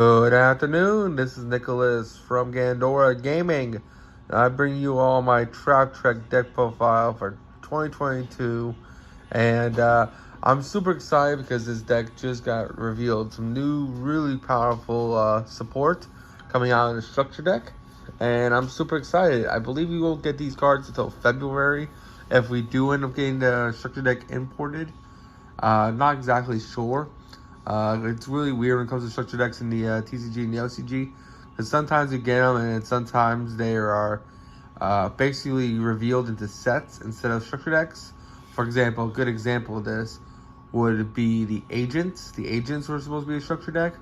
Good afternoon, this is Nicholas from Gandora Gaming. I bring you all my Trap Trek deck profile for 2022, and I'm super excited because this deck just got revealed. Some new, really powerful support coming out in the structure deck, and I'm super excited. I believe we won't get these cards until February if we do end up getting the structure deck imported. Not exactly sure. It's really weird when it comes to structure decks in the TCG and the LCG, because sometimes you get them and sometimes they are basically revealed into sets instead of structure decks. For example, a good example of this would be the Agents. The Agents were supposed to be a structure deck,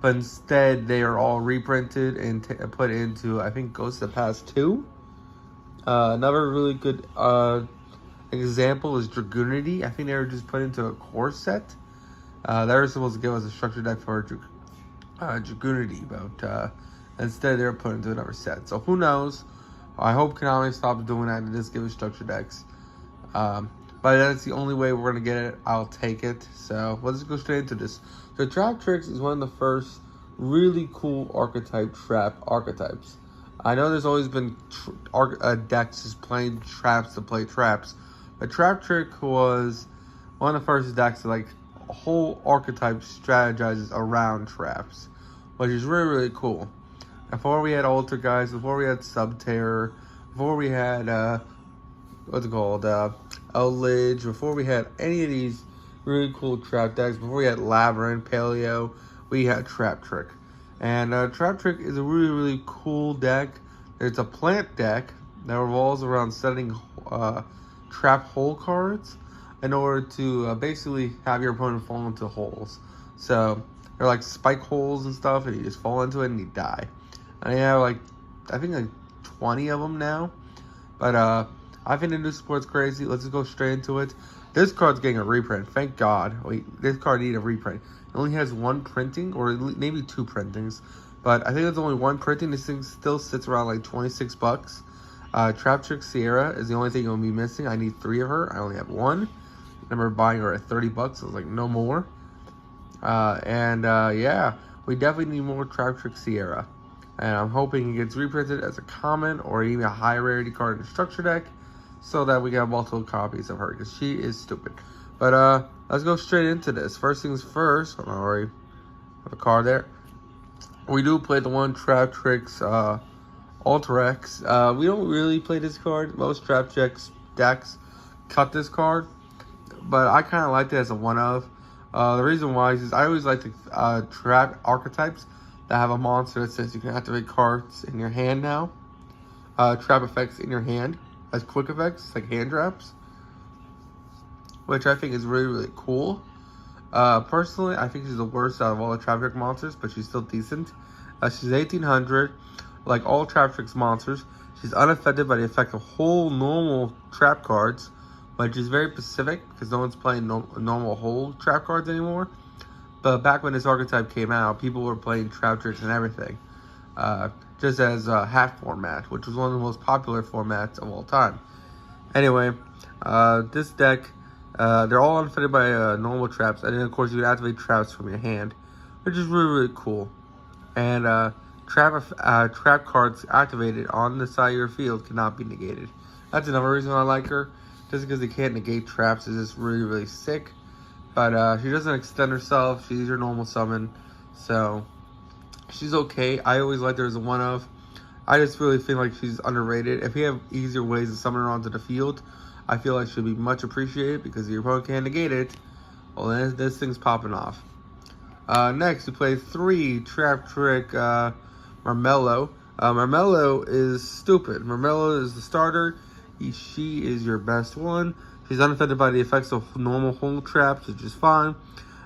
but instead they are all reprinted and put into, I think, Ghosts of the Past 2. Another really good example is Dragoonity. I think they were just put into a core set. They were supposed to give us a structure deck for Dragoonity, but instead they were put into another set. So who knows? I hope Konami stops doing that and just give us structure decks. But that's the only way we're going to get it. I'll take it. So let's go straight into this. So Trap Tricks is one of the first really cool archetype trap archetypes. I know there's always been decks just playing traps to play traps, but Trap Trick was one of the first decks to whole archetype strategizes around traps, which is really, really cool. Before we had Alter Guys, before we had Subterror, before we had what's it called, Eldritch, before we had any of these really cool trap decks, before we had Labyrinth, Paleo, we had Trap Trick. And Trap Trick is a really, really cool deck. It's a plant deck that revolves around setting trap hole cards in order to basically have your opponent fall into holes. So they're like spike holes and stuff, and you just fall into it and you die. And I have I think 20 of them now. But I think the new support's crazy. Let's just go straight into it. This card's getting a reprint. Thank God. Wait, this card needed a reprint. It only has one printing, or maybe two printings. But I think there's only one printing. This thing still sits around like 26 bucks. Trap Trick Sierra is the only thing you'll be missing. I need 3 of her. I only have 1. I remember buying her at 30 bucks. I was like, no more. Yeah, we definitely need more Trap Trick Sierra. And I'm hoping it gets reprinted as a common or even a high rarity card in the structure deck, so that we get multiple copies of her, because she is stupid. But let's go straight into this. First things first. I already have a card there. We do play the one Trap Tricks Alter X. We don't really play this card. Most Trap Tricks decks cut this card, but I kind of like it as a one-of. The reason why is I always like the trap archetypes that have a monster that says you can activate cards in your hand now. Trap effects in your hand as quick effects, like hand traps, which I think is really, really cool. Personally, I think she's the worst out of all the Trap Trick monsters, but she's still decent. She's 1800, like all Trap Trick's monsters. She's unaffected by the effect of whole normal trap cards, which is very specific because no one's playing normal whole trap cards anymore. But back when this archetype came out, people were playing Trap Tricks and everything, just as a half format, which was one of the most popular formats of all time. Anyway, this deck, they're all unaffected by normal traps, and then of course you can activate traps from your hand, which is really, really cool. And trap cards activated on the side of your field cannot be negated. That's another reason I like her. Just because they can't negate traps is just really, really sick. But she doesn't extend herself. She's your normal summon. So she's okay. I always liked her as a one-of. I just really feel like she's underrated. If you have easier ways to summon her onto the field, I feel like she'll be much appreciated, because if your opponent can't negate it, well, then this thing's popping off. Next, we play 3 Trap Trick Marmello. Marmello is stupid. Marmello is the starter. She is your best one. She's unaffected by the effects of normal hole traps, which is fine.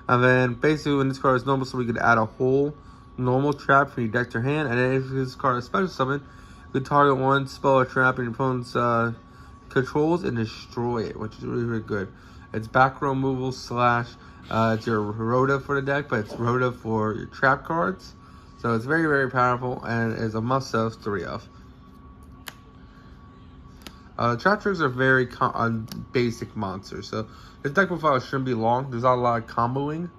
And then basically when this card is normal, so we could add a whole normal trap from your deck to your hand. And then if this card is special summon, you could target one spell or trap in your opponent's controls and destroy it, which is really, really good. It's back row removal / it's your Rhoda for the deck, but it's Rhoda for your trap cards. So it's very, very powerful and is a must-have 3 of. Trap Tricks are very basic monsters, so this deck profile shouldn't be long. There's not a lot of comboing.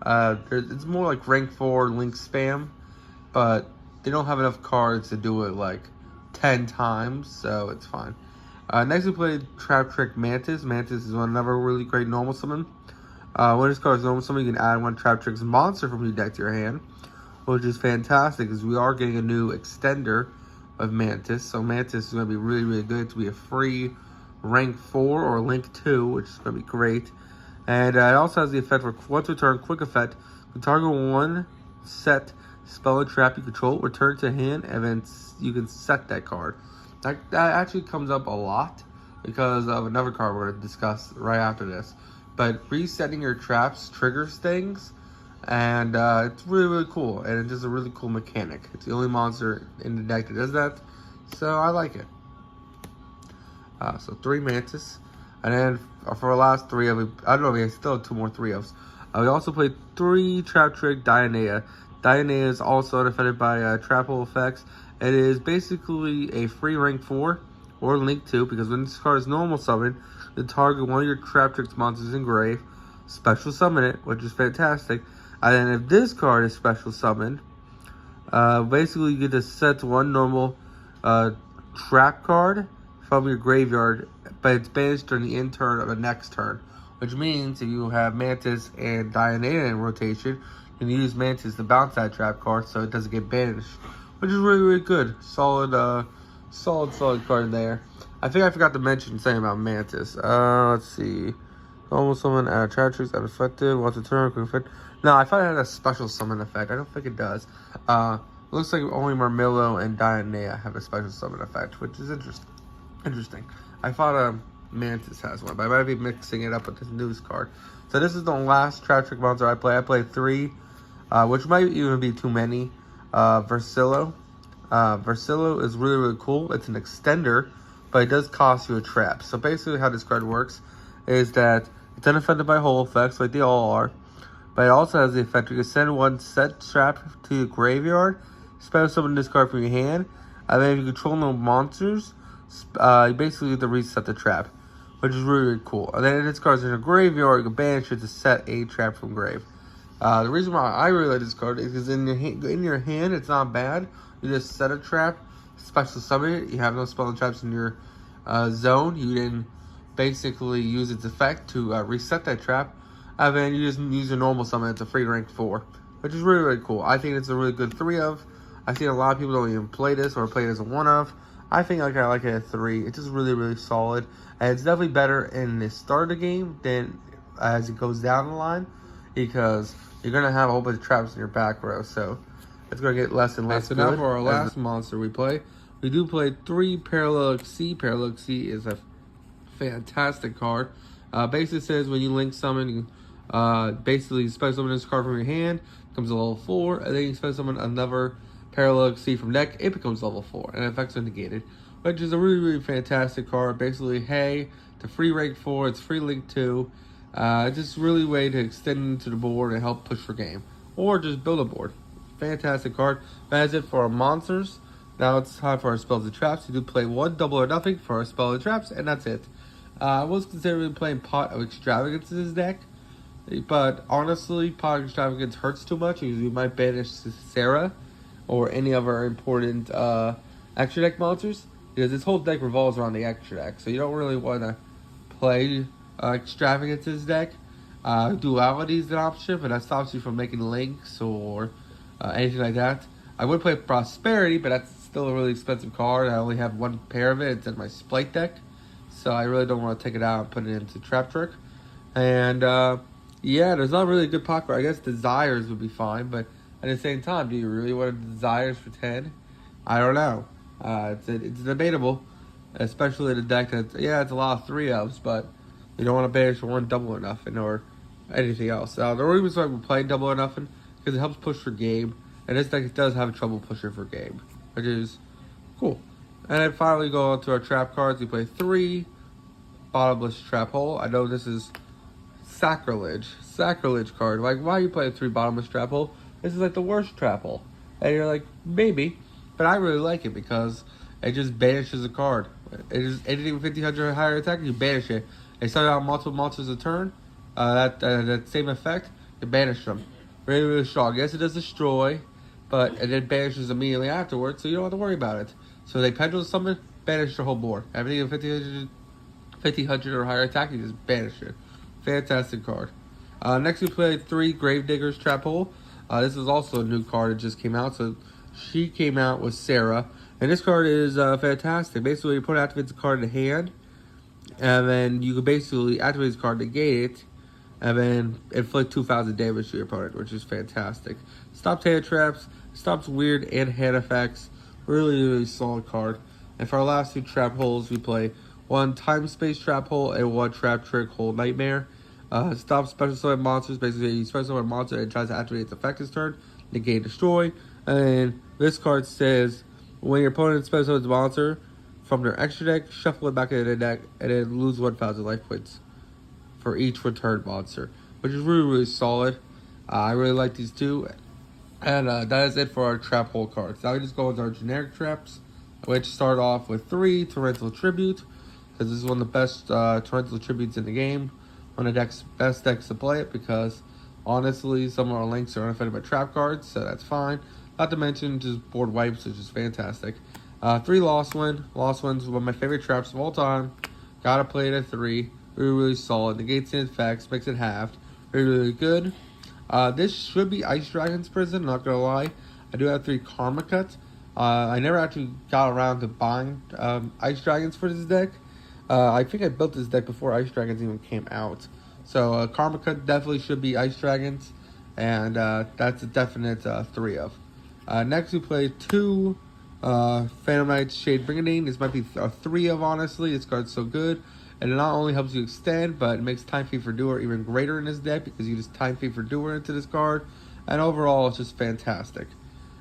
It's more like rank 4 link spam, but they don't have enough cards to do it like 10 times, so it's fine. Next we played Trap Trick Mantis. Mantis is another really great normal summon. When this card is normal summon, you can add one Trap Trick's monster from your deck to your hand, which is fantastic because we are getting a new extender of Mantis. So Mantis is going to be really, really good to be a free rank 4 or link 2, which is going to be great. And it also has the effect for once per turn, quick effect. You target one set spell or trap you control, return to hand, and then you can set that card. That actually comes up a lot because of another card we're going to discuss right after this. But resetting your traps triggers things, and it's really, really cool. And it's just a really cool mechanic. It's the only monster in the deck that does that, so I like it. So 3 Mantis. And then for our last 3 of it, I don't know, we still have 2 more 3-ofs. We also played 3 Trap Trick Dionea. Dionea is also unaffected by trap hole effects. It is basically a free rank 4 or link 2, because when this card is normal summon, the target one of your Trap Trick's monsters in grave, special summon it, which is fantastic. And then if this card is special summoned, basically you get to set one normal trap card from your graveyard, but it's banished during the end turn of the next turn. Which means if you have Mantis and Dionea in rotation, you can use Mantis to bounce that trap card so it doesn't get banished. Which is really, really good. Solid card there. I think I forgot to mention something about Mantis. Let's see. Almost summon Trap Trick's unaffected. Once a turn, quick effect. No, I thought it had a special summon effect. I don't think it does. Looks like only Marmillo and Dionea have a special summon effect, which is interesting. I thought Mantis has one, but I might be mixing it up with this news card. So this is the last Trap Trick monster I play. I played 3, which might even be too many. Versillo. Versillo is really, really cool. It's an extender, but it does cost you a trap. So basically how this card works is that it's unaffected by hole effects, like they all are. But it also has the effect you can send one set trap to your graveyard, special summon this card from your hand, and then if you control no monsters, you basically get to reset the trap, which is really, really cool. And then if this card's in your graveyard, you can banish it to set a trap from grave. The reason why I really like this card is because in your hand, it's not bad. You just set a trap, special summon it. You have no spell and traps in your zone. You then basically use its effect to reset that trap. And then you just use a normal summon. It's a free rank 4, which is really, really cool. I think it's a really good 3-of. I've seen a lot of people don't even play this or play it as a 1-of. I think I like it at 3. It's just really, really solid. And it's definitely better in the start of the game than as it goes down the line, because you're going to have a whole bunch of traps in your back row. So it's going to get less and less good. Now for our last monster we play. We do play 3 Parallel Xyz. Parallel Xyz is a fantastic card. Basically says when you link summon, basically special summon this card from your hand, becomes a level 4, and then you special summon another Parallel Xyz from deck, it becomes level 4, and effects are negated, which is a really, really fantastic card. Basically, hey, the free rank 4, it's free link 2. It's just really a way to extend into the board and help push for game, or just build a board. Fantastic card. That's it for our monsters. Now it's time for our spells and traps. You do play 1 double or nothing for our spell and traps, and that's it. I was considering playing Pot of Extravagance in this deck, but honestly, Pot of Extravagance hurts too much because you might banish Sarah or any other important extra deck monsters, because this whole deck revolves around the extra deck, so you don't really want to play Extravagance in this deck. Duality is an option, but that stops you from making links or anything like that. I would play Prosperity, but that's still a really expensive card. I only have 1 pair of it. It's in my Splite deck, so I really don't want to take it out and put it into Trap Trick. And yeah, there's not really a good pot card. I guess Desires would be fine, but at the same time, do you really want Desires for 10? I don't know. It's debatable, especially in a deck that's, yeah, it's a lot of 3-ofs, but you don't want to banish 1 double or nothing or anything else. The reason why we're playing double or nothing because it helps push for game, and this deck does have trouble pushing for game, which is cool. And then finally go on to our trap cards. We play 3 Bottomless Trap Hole. I know this is sacrilege card. Like, why are you playing 3 Bottomless Trap Hole? This is like the worst trap hole. And you're like, maybe, but I really like it because it just banishes a card. It is anything with 1500 higher attack, you banish it. They start out multiple monsters a turn. That same effect, It banished them. Really, really strong. Yes, it does destroy, but it then banishes immediately afterwards, so you don't have to worry about it. So they pendulum summon, banish your whole board. Everything with 1500 or higher attack, you just banish it. Fantastic card. Next we play 3 Gravediggers Trap Hole. This is also a new card that just came out. So she came out with Sarah. And this card is fantastic. Basically, you put activates a card in the hand. And then you can basically activate this card, negate it. And then inflict 2,000 damage to your opponent, which is fantastic. Stops hand traps. Stops weird and hand effects. Really, really solid card. And for our last 2 trap holes, we play 1 Time Space Trap Hole and 1 Trap Trick Hole Nightmare. Stops special summon monsters. Basically, you special summon a monster and tries to activate its effect this turn. Negate, destroy. And this card says, when your opponent special summons a monster from their extra deck, shuffle it back into the deck, and then lose 1,000 life points for each returned monster, which is really, really solid. I really like these 2. And that is it for our trap hole cards. Now we just go with our generic traps, which start off with 3 Torrential Tribute, because this is one of the best Torrential Tributes in the game. One of the best decks to play it, because honestly, some of our links are unaffected by trap cards, so that's fine. Not to mention just board wipes, which is fantastic. 3 Lost Wind. Lost Wind's one of my favorite traps of all time. Gotta play it at 3. Really, really solid. Negates the effects, makes it halved. Really, really good. This should be Ice Dragon's Prison, not gonna lie. I do have 3 Karma Cut. I never actually got around to buying Ice Dragons for this deck. I think I built this deck before Ice Dragons even came out. So Karma Cut definitely should be Ice Dragons. And that's a definite 3 of. Next we play 2 Phantom Knights Shade Brigandine. This might be a 3 of, honestly. This card's so good. And it not only helps you extend, but it makes Time Thief for Doer even greater in this deck, because you just Time Thief for Doer into this card. And overall, it's just fantastic.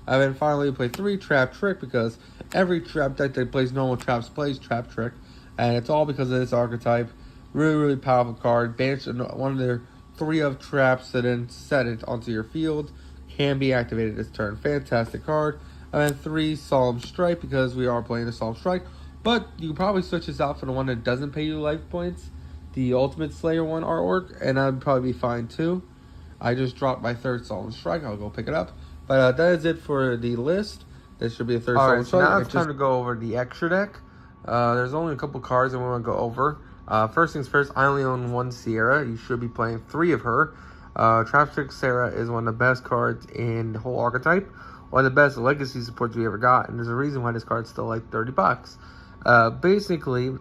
And then finally, we play 3 Trap Trick, because every trap deck that plays normal traps plays Trap Trick. And it's all because of this archetype. Really, really powerful card. Banish one of their 3 of traps and then set it onto your field. Can be activated this turn. Fantastic card. And then 3 Solemn Strike, because we are playing a Solemn Strike. But you can probably switch this out for the one that doesn't pay you life points. The Ultimate Slayer one artwork. And that'd probably be fine too. I just dropped my 3rd Solemn Strike. I'll go pick it up. But that is it for the list. There should be a 3rd Solemn Strike. Now it's time to go over the extra deck. There's only a couple cards I want to go over. First things first, I only own 1 Sierra. You should be playing 3 of her. Trap Trick Sarah is one of the best cards in the whole archetype. One of the best legacy supports we ever got. And there's a reason why this card's still like $30. Basically,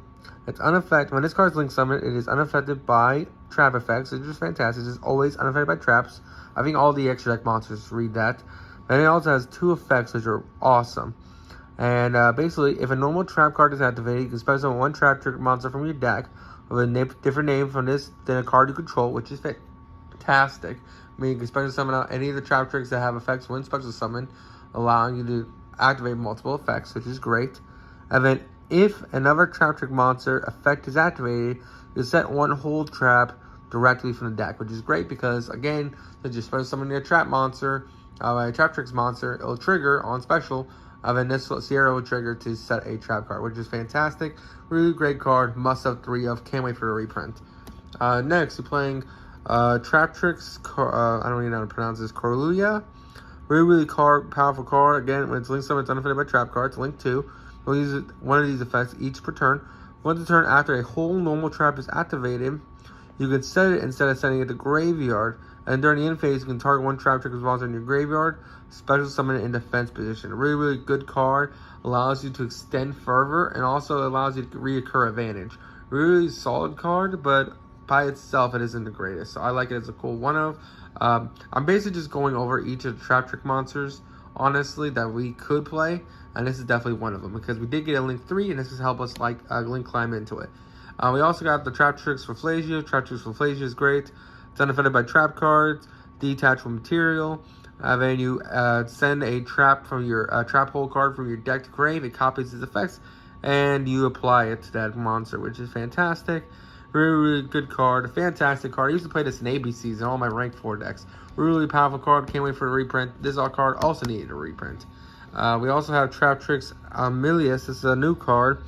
it's unaffected. When this card's link summoned, it is unaffected by trap effects. It's just fantastic. It's always unaffected by traps. I think all the extra deck monsters read that. And it also has 2 effects which are awesome. And basically, if a normal trap card is activated, you can special summon 1 trap trick monster from your deck with a different name from this than a card you control, which is fantastic. I mean, you can special summon out any of the trap tricks that have effects when special summon, allowing you to activate multiple effects, which is great. And then, if another trap trick monster effect is activated, you set 1 hold trap directly from the deck, which is great because, again, since you're special summoning a trap monster, a trap tricks monster, it'll trigger on special. Then this Sierra will trigger to set a trap card, which is fantastic. Really great card. Must have 3 of. Can't wait for the reprint. Next, we're playing Trap Tricks. I don't even know how to pronounce this. Corlulia. Really powerful card. Again, when it's linked summon, it's unaffected by trap cards. Link 2. We'll use one of these effects each per turn. Once a turn after a whole normal trap is activated, you can set it instead of sending it to graveyard. And during the end phase, you can target 1 trap trick monster in your graveyard, special summon it in defense position. Really, really good card. Allows you to extend further and also allows you to reoccur advantage. Really solid card, but by itself, it isn't the greatest. So I like it as a cool 1 of. I'm basically just going over each of the trap trick monsters, honestly, that we could play. And this is definitely one of them because we did get a Link 3, and this has helped us like Link climb into it. We also got the Trap Tricks for Flasia. Trap Tricks for Flasia is great. It's unaffected by trap cards, detachable material. Then you send a trap from your trap hole card from your deck to grave. It copies its effects, and you apply it to that monster, which is fantastic. Really, really good card. A fantastic card. I used to play this in ABCs and all my rank 4 decks. Really powerful card. Can't wait for the reprint. This card also needed a reprint. We also have Trap Tricks Milius. This is a new card.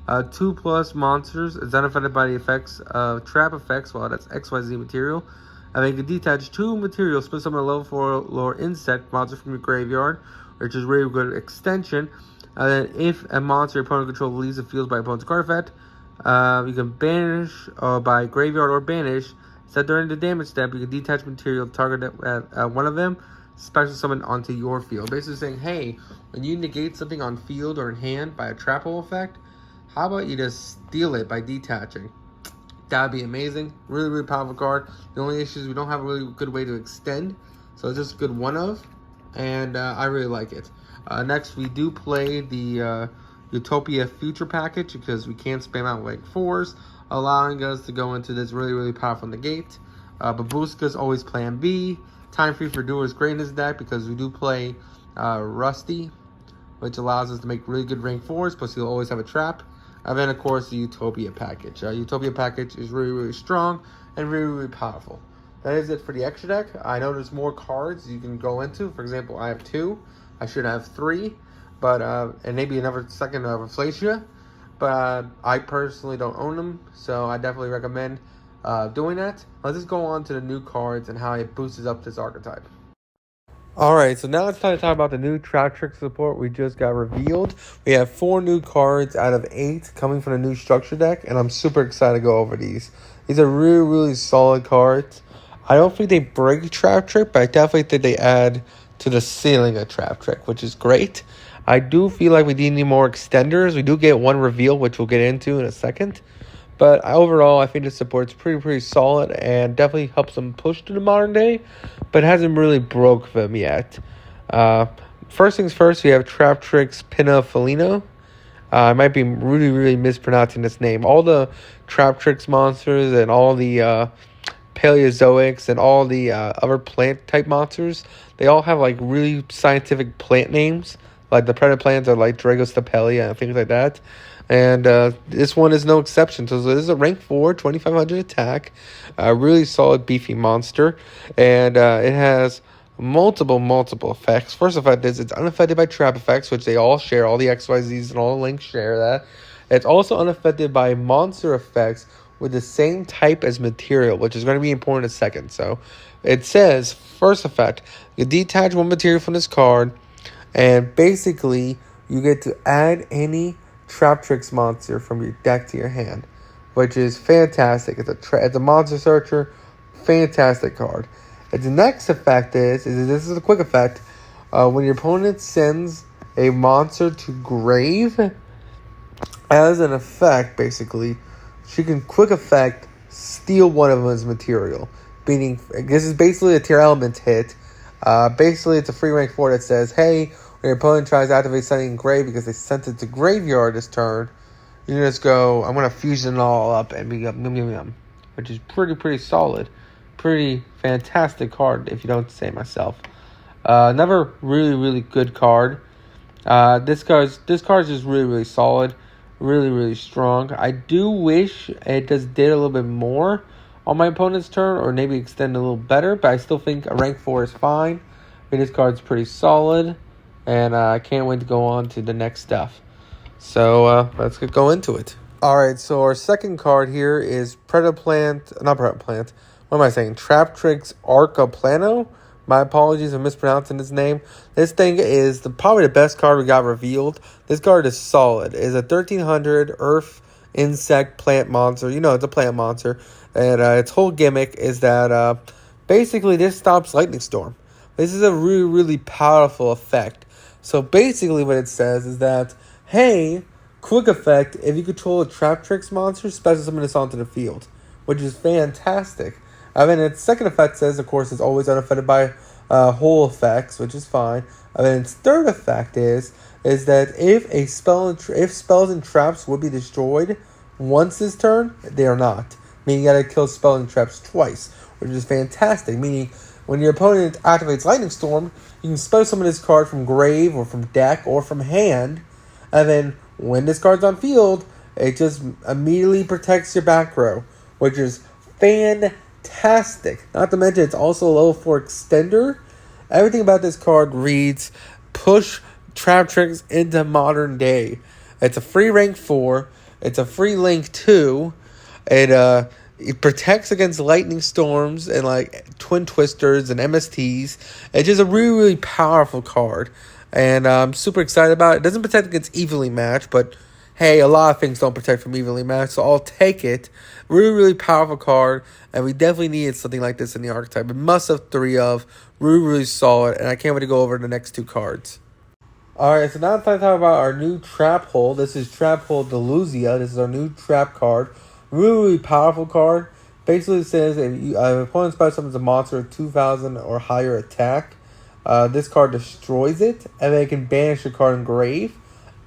2+ monsters. It's unaffected by the effects of trap effects. Well, that's XYZ material. And then you can detach 2 materials, spend summon a level 4 lore insect monster from your graveyard, which is really good extension. And then if a monster your opponent controls leaves the field by opponent's card effect, you can banish by graveyard or banish. Set during the damage step, you can detach material, target one of them, special summon onto your field. Basically saying, hey, when you negate something on field or in hand by a trap hole effect, how about you just steal it by detaching? That'd be amazing. Really, really powerful card. The only issue is we don't have a really good way to extend, so it's just a good one of, and I really like it. Next, we do play the Utopia Future package because we can't spam out rank 4s, allowing us to go into this really, really powerful negate. Babuska's always plan B. Time Free for Duo is great in this deck because we do play Rusty, which allows us to make really good rank 4s, plus you'll always have a trap. And then, of course, the Utopia package. Utopia package is really, really strong and really, really powerful. That is it for the extra deck. I know there's more cards you can go into. For example, I have 2. I should have 3, but and maybe another second of Inflatia. But I personally don't own them, so I definitely recommend doing that. Let's just go on to the new cards and how it boosts up this archetype. Alright, so now it's time to talk about the new Trap Trick support we just got revealed. We have 4 new cards out of 8 coming from the new structure deck, and I'm super excited to go over these. These are really, really solid cards. I don't think they break Trap Trick, but I definitely think they add to the ceiling of Trap Trick, which is great. I do feel like we need more extenders. We do get 1 reveal, which we'll get into in a second. But overall, I think the support's pretty solid and definitely helps them push to the modern day, but hasn't really broke them yet. First things first, we have Trap Trick's Pinna Felino. I might be really mispronouncing this name. All the Trap Tricks monsters and all the Paleozoics and all the other plant-type monsters, they all have like really scientific plant names. Like the predator plants are like Dragostapelia and things like that. And this one is no exception. So this is a rank 4, 2500 attack. A really solid, beefy monster. And it has multiple effects. First effect is it's unaffected by trap effects, which they all share. All the XYZs and all the links share that. It's also unaffected by monster effects with the same type as material, which is going to be important in a second. So it says, first effect, you detach 1 material from this card, and basically you get to add any Trap Tricks monster from your deck to your hand, which is fantastic. It's a monster searcher, fantastic card. And the next effect is this is a quick effect. When your opponent sends a monster to grave, as an effect, basically, she can quick effect steal one of them as material. Meaning, this is basically a tier element hit. Basically, it's a free rank 4 that says, hey, when your opponent tries to activate something in grave because they sent it to graveyard this turn, you can just go, I'm going to fusion it all up and be yum, which is pretty solid. Pretty fantastic card, if you don't say myself. Another really good card. This card is just really solid. Really strong. I do wish it just did a little bit more on my opponent's turn, or maybe extend a little better, but I still think a rank 4 is fine. I mean, this card's pretty solid, and I can't wait to go on to the next stuff. So let's go into it. Alright, so our second card here is Trap Trick's Arcaplano. My apologies for mispronouncing his name. This thing is probably the best card we got revealed. This card is solid. It's a 1300 Earth insect plant monster. You know, it's a plant monster. And its whole gimmick is that basically this stops Lightning Storm. This is a really powerful effect. So basically what it says is that, hey, quick effect, if you control a Trap Tricks monster, special summon this onto the field, which is fantastic. I mean, its second effect says, of course, it's always unaffected by whole effects, which is fine. I mean, its third effect is that if spells and traps would be destroyed once this turn, they are not. Meaning you gotta kill spells and traps twice, which is fantastic. Meaning, when your opponent activates Lightning Storm, you can spell summon this card from grave or from deck or from hand, and then when this card's on field, it just immediately protects your back row, which is fantastic. Not to mention, it's also a level 4 extender. Everything about this card reads, push Trap Tricks into modern day. It's a free rank 4. It's a free link 2. It It protects against lightning storms and like twin twisters and MSTs. It's just a really, really powerful card. And I'm super excited about it. It doesn't protect against evenly matched, but hey, a lot of things don't protect from evenly matched, so I'll take it. Really, really powerful card, and we definitely needed something like this in the archetype. It must have 3 of. Really, really solid, and I can't wait to go over the next 2 cards. Alright, so now it's time to talk about our new Trap Hole. This is Trap Hole Delusia. This is our new trap card. Really, really powerful card. Basically, it says if an opponent spells summons a monster with 2,000 or higher attack, this card destroys it, and then it can banish the card Engrave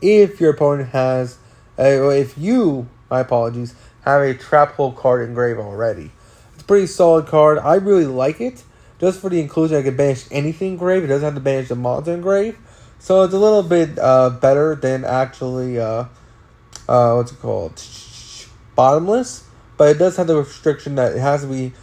if your opponent has, if you, my apologies, have a Trap Hole card Engrave already. It's a pretty solid card. I really like it. Just for the inclusion, I can banish anything Engrave. It doesn't have to banish the monster Engrave. So it's a little bit better than actually, what's it called? Bottomless. But it does have the restriction that it has to be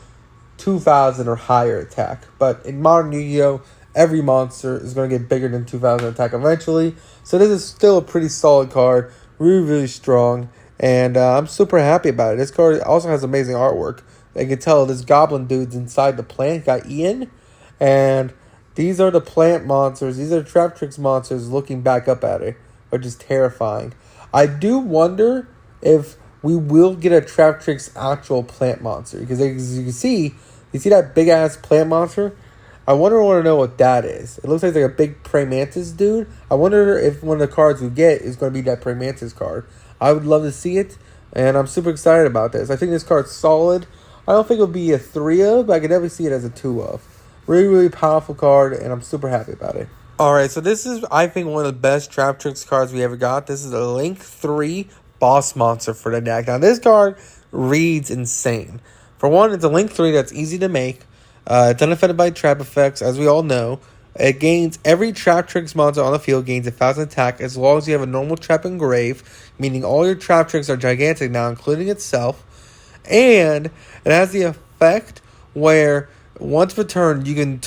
2,000 or higher attack. But in modern Yu-Gi-Oh!, every monster is going to get bigger than 2,000 attack eventually. So this is still a pretty solid card. Really, really strong. And I'm super happy about it. This card also has amazing artwork. You can tell this goblin dude's inside the plant. Got Ian. And these are the plant monsters. These are Traptrix monsters looking back up at it, which is terrifying. I do wonder if we will get a Traptrix actual plant monster. Because as you can see, you see that big-ass plant monster? I want to know what that is. It looks like a big Praying Mantis dude. I wonder if one of the cards we get is going to be that Praying Mantis card. I would love to see it, and I'm super excited about this. I think this card's solid. I don't think it'll be a 3 of, but I can definitely see it as a 2 of. Really, really powerful card, and I'm super happy about it. Alright, so this is, I think, one of the best Traptrix cards we ever got. This is a Link 3 boss monster for the deck. Now, this card reads insane. For one, it's a Link 3 that's easy to make. It's unaffected by trap effects, as we all know. It gains every Traptrix monster on the field gains 1,000 attack as long as you have a normal trap Engrave, meaning all your Traptrix are gigantic now, including itself. And it has the effect where once returned, you can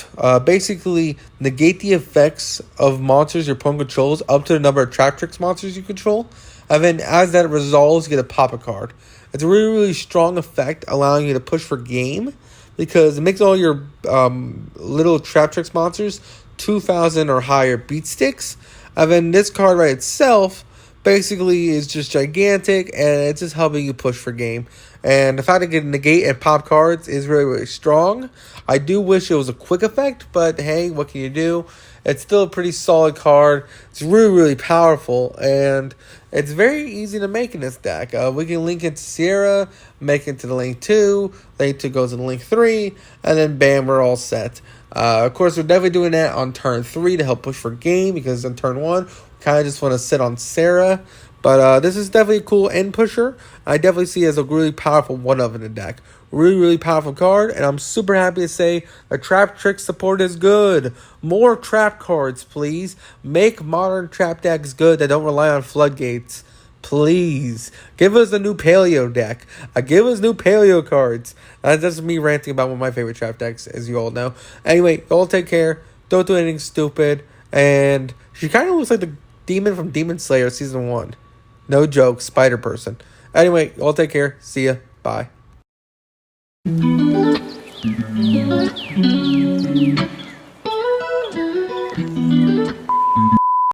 basically negate the effects of monsters your opponent controls up to the number of Traptrix monsters you control. And then as that resolves, you get a pop a card. It's a really, really strong effect, allowing you to push for game because it makes all your little Traptrix monsters 2,000 or higher beat sticks. And then this card right itself basically is just gigantic, and it's just helping you push for game. And the fact that it can negate and pop cards is really, really strong. I do wish it was a quick effect, but hey, what can you do? It's still a pretty solid card. It's really, really powerful, and it's very easy to make in this deck. We can link it to Sierra, make it to the Link 2, Link 2 goes into Link 3, and then bam, we're all set. Of course, we're definitely doing that on turn 3 to help push for game, because on turn 1, we kind of just want to sit on Sarah. But this is definitely a cool end pusher. I definitely see it as a really powerful one-of in the deck. Really, really powerful card, and I'm super happy to say the Traptrix support is good. More trap cards, please. Make modern trap decks good that don't rely on floodgates. Please. Give us a new Paleo deck. Give us new Paleo cards. That's just me ranting about one of my favorite trap decks, as you all know. Anyway, y'all take care. Don't do anything stupid. And she kind of looks like the demon from Demon Slayer Season 1. No joke, Spider Person. Anyway, y'all take care. See ya. Bye.